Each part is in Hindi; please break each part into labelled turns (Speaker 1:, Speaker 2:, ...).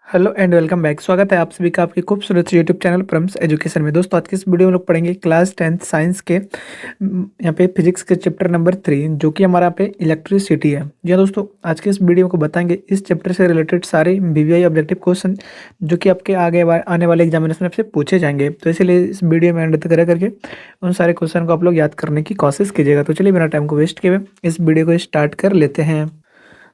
Speaker 1: Hello and welcome back. स्वागत है आप सभी का आपके खूबसूरत यूट्यूब चैनल प्रम्स एजुकेशन में। दोस्तों आज की इस वीडियो में लोग पढ़ेंगे क्लास 10th साइंस के यहाँ पे फिजिक्स के चैप्टर नंबर 3 जो कि हमारा पे इलेक्ट्रिसिटी है। जी हाँ दोस्तों, आज के इस वीडियो को बताएंगे इस चैप्टर से रिलेटेड सारे वीवीआई ऑब्जेक्टिव क्वेश्चन जो कि आपके आने वाले एग्जामिनेशन में आपसे पूछे जाएंगे। तो इसीलिए इस वीडियो में एंड तक रह करके उन सारे क्वेश्चन को आप लोग याद करने की कोशिश कीजिएगा। तो चलिए बिना टाइम को वेस्ट किए हुए इस वीडियो को स्टार्ट कर लेते हैं।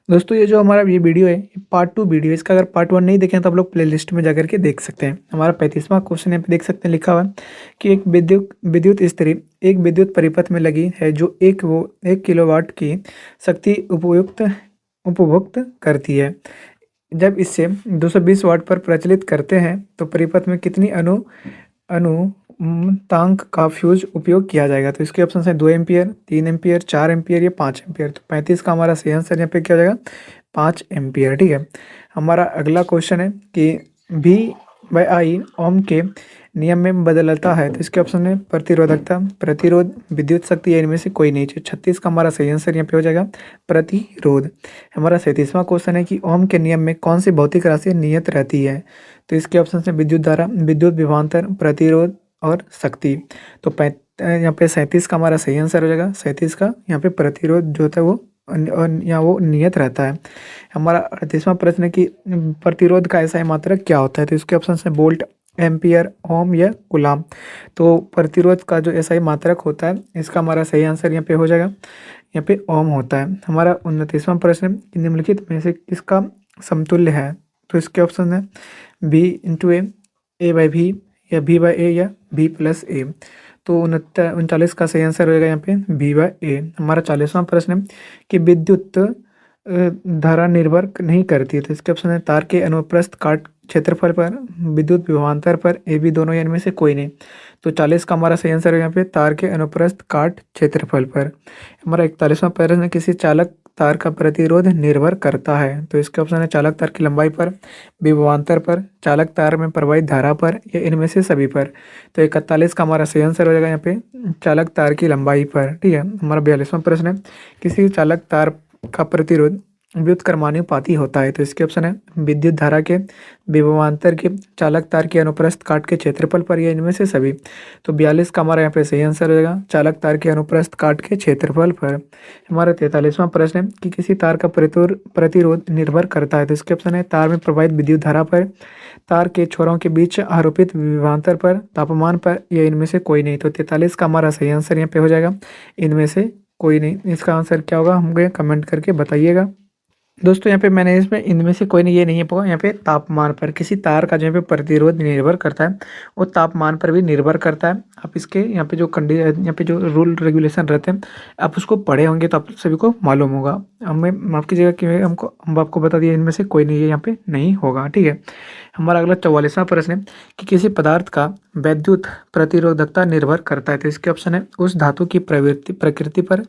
Speaker 1: दोस्तों ये जो हमारा ये वीडियो है ये पार्ट 2 वीडियो है। इसका अगर पार्ट 1 नहीं देखें तो आप लोग प्लेलिस्ट में जाकर के देख सकते हैं। हमारा 35वां क्वेश्चन यहाँ पे देख सकते हैं, लिखा हुआ है कि एक विद्युत स्त्री एक विद्युत परिपथ में लगी है जो 1 किलोवाट की शक्ति उपभोक्त करती है। जब इससे 220 वाट पर प्रचलित करते हैं तो परिपथ में कितनी अनुतांक का फ्यूज उपयोग किया जाएगा। तो इसके ऑप्शन है 2 एम्पियर, 3 एम्पियर, 4 एम्पियर या 5 एम्पियर। तो 35 का हमारा सही आंसर यहाँ पे क्या हो जाएगा, 5 एम्पियर। ठीक है, हमारा अगला क्वेश्चन है कि V/I ओम के नियम में बदलता है। तो इसके ऑप्शन है प्रतिरोधकता, प्रतिरोध, विद्युत शक्ति या इनमें से कोई नहीं। 36 का हमारा सही आंसर यहाँ पे हो जाएगा प्रतिरोध। हमारा 37वां क्वेश्चन है कि ओम के नियम में कौन सी भौतिक राशि नियत रहती है। तो इसके ऑप्शन है विद्युत धारा, विद्युत विभवांतर, प्रतिरोध और शक्ति। तो यहाँ पे 37 का हमारा सही आंसर हो जाएगा। 37 का यहाँ पे प्रतिरोध जो होता है वो यहाँ वो नियत रहता है। हमारा 38वां प्रश्न है कि प्रतिरोध का ऐसा मात्रक क्या होता है। तो इसके ऑप्शन है वोल्ट, एम्पियर, ओम या कूलाम। तो प्रतिरोध का जो ऐसा मात्रक होता है इसका हमारा सही आंसर यहाँ पे हो जाएगा, यहाँ पे ओम होता है। हमारा 29वां प्रश्न है कि निम्नलिखित में से किसका समतुल्य है। तो इसके ऑप्शन है V/A, A/V या V/A या V+A। तो 39 का सही आंसर होगा यहाँ पे V/A। हमारा 40वां प्रश्न है कि विद्युत धारा निर्भर नहीं करती है। तो इसके ऑप्शन है तार के अनुप्रस्थ काट क्षेत्रफल पर, विद्युत विभवांतर पर, ए बी दोनों या इनमें से कोई नहीं। तो 40 का हमारा सही आंसर है यहाँ पे तार के अनुप्रस्थ काट क्षेत्रफल पर। हमारा 41वां प्रश्न है किसी चालक तार का प्रतिरोध निर्भर करता है। तो इसके ऑप्शन है चालक तार की लंबाई पर, विभवांतर पर, चालक तार में प्रवाहित धारा पर या इनमें से सभी पर। तो 41 का हमारा सही आंसर हो जाएगा यहाँ पे चालक तार की लंबाई पर। ठीक है, हमारा 42वां प्रश्न है किसी चालक तार का प्रतिरोध व्युत्क्रमानुपाती होता है। तो इसके ऑप्शन है विद्युत धारा के, विभवांतर के, चालक तार के अनुप्रस्थ काट के क्षेत्रफल पर या इनमें से सभी। तो 42 का हमारा यहाँ पे सही आंसर हो जाएगा चालक तार के अनुप्रस्थ काट के क्षेत्रफल पर। हमारा 43वां प्रश्न है कि किसी तार का प्रतिरोध निर्भर करता है। तो इसके ऑप्शन है तार में प्रवाहित विद्युत धारा पर, तार के छोरों के बीच आरोपित विभवांतर पर, तापमान पर या इनमें से कोई नहीं। तो 43 का हमारा सही आंसर यहाँ पे हो जाएगा इनमें से कोई नहीं। इसका आंसर क्या होगा हमको कमेंट करके बताइएगा। दोस्तों यहाँ पे मैंने इसमें इनमें से कोई नहीं, ये नहीं है होगा। यहाँ पे तापमान पर किसी तार का जो यहाँ पे प्रतिरोध निर्भर करता है वो तापमान पर भी निर्भर करता है। आप इसके यहाँ पे यहाँ पे जो रूल रेगुलेशन रहते हैं आप उसको पढ़े होंगे तो आप सभी को मालूम होगा। हमें माफ़ कीजिएगा कि हम आपको बता दिए इनमें से कोई नहीं है यहाँ पे नहीं होगा। ठीक है, हमारा अगला 44वां प्रश्न है कि किसी पदार्थ का वैद्युत प्रतिरोधकता निर्भर करता है। तो इसके ऑप्शन है उस धातु की प्रकृति पर,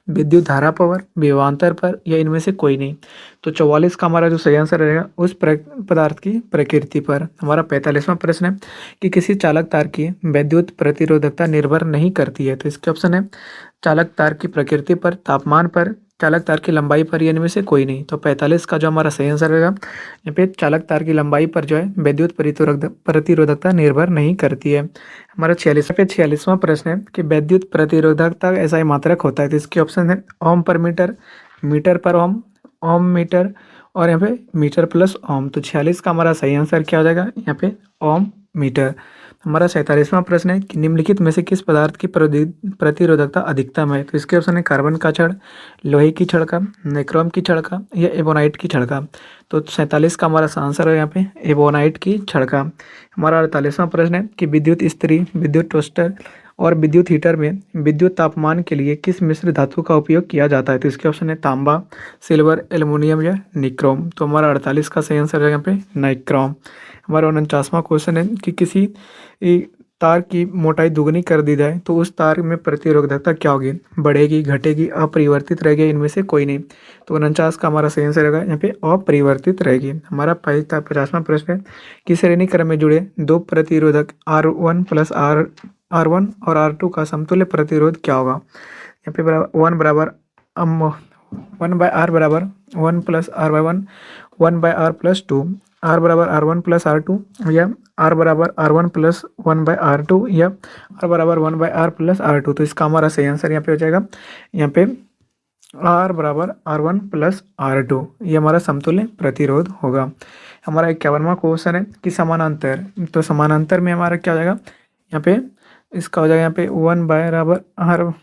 Speaker 1: विद्युत धारा पर, विभवांतर पर या इनमें से कोई नहीं। तो 44 का हमारा जो सही आंसर रहेगा उस पदार्थ की प्रकृति पर। हमारा 45वां प्रश्न है कि किसी चालक तार की वैद्युत प्रतिरोधकता निर्भर नहीं करती है। तो इसके ऑप्शन है चालक तार की प्रकृति पर, तापमान पर, चालक तार की लंबाई पर या इनमें से कोई नहीं। तो 45 का जो हमारा सही आंसर रहेगा यहाँ पे चालक तार की लंबाई पर जो है विद्युत प्रतिरोधकता निर्भर नहीं करती है। हमारा 46वां प्रश्न है कि विद्युत प्रतिरोधकता ऐसा ही मात्रक होता है। तो इसके ऑप्शन है ओम पर मीटर, मीटर पर ओम, ओम मीटर और यहाँ पे मीटर प्लस ओम। तो 46 का हमारा सही आंसर क्या हो जाएगा यहाँ पे ओम मीटर। हमारा 47वां प्रश्न है कि निम्नलिखित में से किस पदार्थ की प्रतिरोधकता अधिकतम है। तो इसके ऑप्शन है कार्बन का छड़, लोहे की छड़ का, निक्रोम की छड़ का या एबोनाइट की छड़ का। तो 47 का हमारा आंसर है यहाँ पे एबोनाइट की छड़ का। हमारा 48वां प्रश्न है कि विद्युत इस्त्री, विद्युत टोस्टर और विद्युत हीटर में विद्युत तापमान के लिए किस मिश्र धातु का उपयोग किया जाता है। तो इसके ऑप्शन है तांबा, सिल्वर, एल्युमिनियम या निक्रोम। तो हमारा 48 का सही आंसर है यहाँ पे निक्रोम। हमारा 49वां क्वेश्चन है कि किसी तार की मोटाई दुगनी कर दी जाए तो उस तार में प्रतिरोधकता क्या होगी, बढ़ेगी, घटेगी, अपरिवर्तित रहेगी, इनमें से कोई नहीं। तो 49 का हमारा सही आंसर रहेगा यहाँ पे अपरिवर्तित रहेगी। हमारा 50वां प्रश्न है कि श्रेणी क्रम में जुड़े दो प्रतिरोधक R1 प्लस R1 और R2 का समतुल्य प्रतिरोध क्या होगा। यहाँ पे वन बराबर 1/R बराबर 1 + R/1, 1/R + 2, आर बराबर R1 प्लस R2 या आर बराबर R1 प्लस 1/R2 या आर बराबर 1/R प्लस R2। तो इसका हमारा सही आंसर यहाँ पे हो जाएगा, यहाँ पे आर बराबर R1 प्लस R2, ये हमारा समतुल्य प्रतिरोध होगा। हमारा 51वां क्वेश्चन है कि समानांतर, तो समानांतर में हमारा क्या हो जाएगा, यहाँ पे इसका हो जाएगा यहाँ पे 1 बराबर R।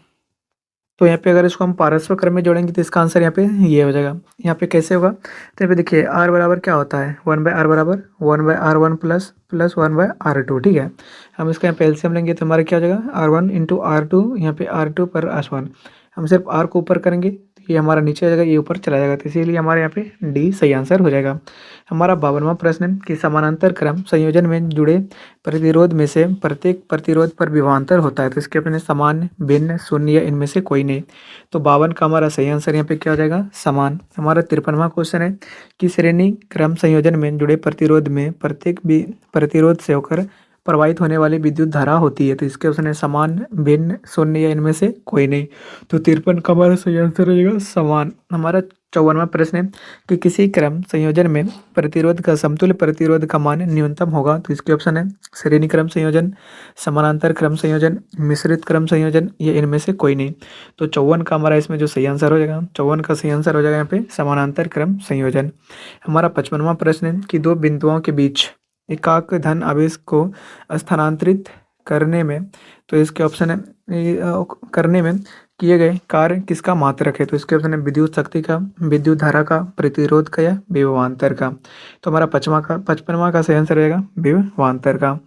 Speaker 1: तो यहाँ पे अगर इसको हम पारस्पर क्रम में जोड़ेंगे तो इसका आंसर यहाँ पे ये हो जाएगा। यहाँ पे कैसे होगा, तो यहाँ पे देखिए आर बराबर क्या होता है, 1/R बराबर 1/R1 प्लस 1/R2, ठीक है। हम इसका यहाँ पे एलसीएम लेंगे तो हमारा क्या हो जाएगा, R1 इंटू R2, यहाँ पे R2 पर R1। हम सिर्फ R को ऊपर करेंगे तो ये हमारा नीचे आ जाएगा, ये ऊपर चला जाएगा, तो इसीलिए हमारे यहाँ पे डी सही आंसर हो जाएगा। हमारा 52वां प्रश्न है कि समानांतर क्रम संयोजन में जुड़े प्रतिरोध में से प्रत्येक प्रतिरोध पर विभवांतर होता है, तो इसके अपने समान, भिन्न, शून्य या इनमें से कोई नहीं। तो 52 का हमारा सही आंसर यहाँ पे क्या हो जाएगा, समान। हमारा 53वां क्वेश्चन है कि श्रेणी क्रम संयोजन में जुड़े प्रतिरोध में प्रत्येक भी प्रतिरोध से होकर प्रवाहित होने वाली विद्युत धारा होती है, तो इसके ऑप्शन है समान, भिन्न, शून्य या इनमें से कोई नहीं। तो 53 का हमारा सही आंसर हो जाएगा समान। हमारा 54वां प्रश्न है कि किसी क्रम संयोजन में प्रतिरोध का समतुल्य प्रतिरोध का मान न्यूनतम होगा, तो इसके ऑप्शन है श्रेणी क्रम संयोजन, समानांतर क्रम संयोजन, मिश्रित क्रम संयोजन या इनमें से कोई नहीं। तो 54 का हमारा इसमें जो सही आंसर हो जाएगा, 54 का सही आंसर हो जाएगा यहाँ पे समानांतर क्रम संयोजन। हमारा 55वां प्रश्न है कि दो बिंदुओं के बीच एकाक धन आवेश को स्थानांतरित करने में, तो इसके ऑप्शन है करने में किए गए कार्य किसका मात्रक है, तो इसके ऑप्शन है विद्युत शक्ति का, विद्युत धारा का, प्रतिरोध का या विभवांतर का। तो हमारा 55वां का सही आंसर रहेगा विभवांतर का।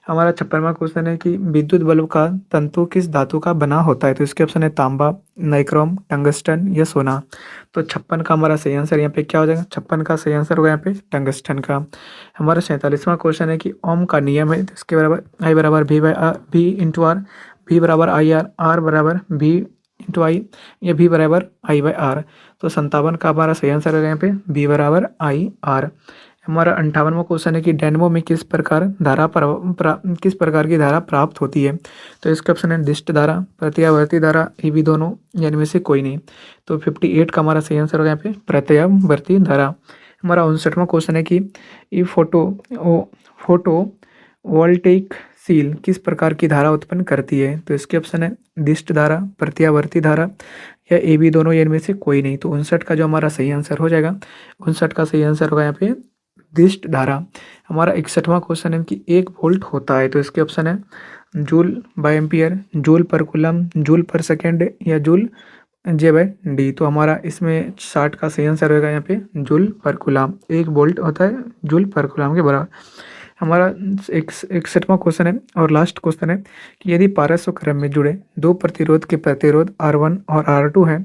Speaker 1: हमारा 56वां क्वेश्चन है कि विद्युत बल्ब का तंतु किस धातु का बना होता है, तो इसके ऑप्शन है तांबा, नाइक्रोम, टंगस्टन या सोना। तो 56 का हमारा सही आंसर यहाँ पे क्या हो जाएगा, 56 का सही आंसर होगा यहाँ पे टंगस्टन का। हमारा 47वां क्वेश्चन है कि ओम का नियम है, तो इसके बराबर आई बराबर भी इंटू आर, भी बराबर आई आर, आर बराबर भी इंटू आई या भी बराबर I/R। तो 57 का हमारा सही आंसर है यहाँ पे भी बराबर IR। हमारा 58वां क्वेश्चन है कि डायनेमो में किस प्रकार किस प्रकार की धारा प्राप्त होती है, तो इसका ऑप्शन है दिष्ट धारा, प्रत्यावर्ती धारा, ये भी दोनों या इनमें से कोई नहीं। तो 58 का हमारा सही आंसर होगा यहाँ पे प्रत्यावर्ती धारा। हमारा 59वां क्वेश्चन है कि ये फोटो वोल्टेइक सील किस प्रकार की धारा उत्पन्न करती है, तो इसके ऑप्शन है दिष्ट धारा, प्रत्यावर्ती धारा या ए बी दोनों या इनमें से कोई नहीं। तो 59 का जो हमारा सही आंसर हो जाएगा, 59 का सही आंसर होगा यहाँ पे दिष्ट धारा। हमारा 61वां क्वेश्चन है कि 1 वोल्ट होता है, तो इसके ऑप्शन है joule by ampere, joule per coulomb, joule per second या जूल J/D। तो हमारा इसमें 60 का सही आंसर होगा यहाँ पे जूल पर कूलम, 1 वोल्ट होता है जूल पर कूलम के बराबर। हमारा 61वां क्वेश्चन है और लास्ट क्वेश्चन है कि यदि पारस्व क्रम में जुड़े दो प्रतिरोध के प्रतिरोध R1 और R2 है,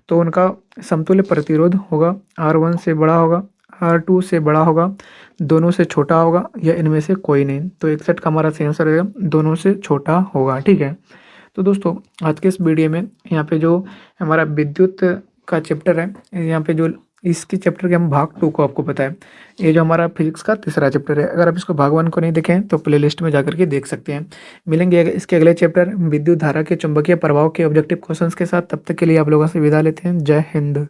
Speaker 1: तो उनका समतुल्य प्रतिरोध होगा R1 से बड़ा होगा, R2 से बड़ा होगा, दोनों से छोटा होगा या इनमें से कोई नहीं। तो 61 का हमारा सही आंसर रहेगा दोनों से छोटा होगा, ठीक है। तो दोस्तों आज के इस वीडियो में यहाँ पे जो हमारा विद्युत का चैप्टर है, यहाँ पे जो इसकी चैप्टर के हम भाग 2 को आपको बताएं, ये जो हमारा फिजिक्स का तीसरा चैप्टर है। अगर आप इसको भाग 1 को नहीं देखें तो प्लेलिस्ट में जाकर के देख सकते हैं। मिलेंगे इसके अगले चैप्टर विद्युत धारा के चुंबकीय प्रभाव के ऑब्जेक्टिव क्वेश्चंस के साथ। तब तक के लिए आप लोगों से विदा लेते हैं। जय हिंद।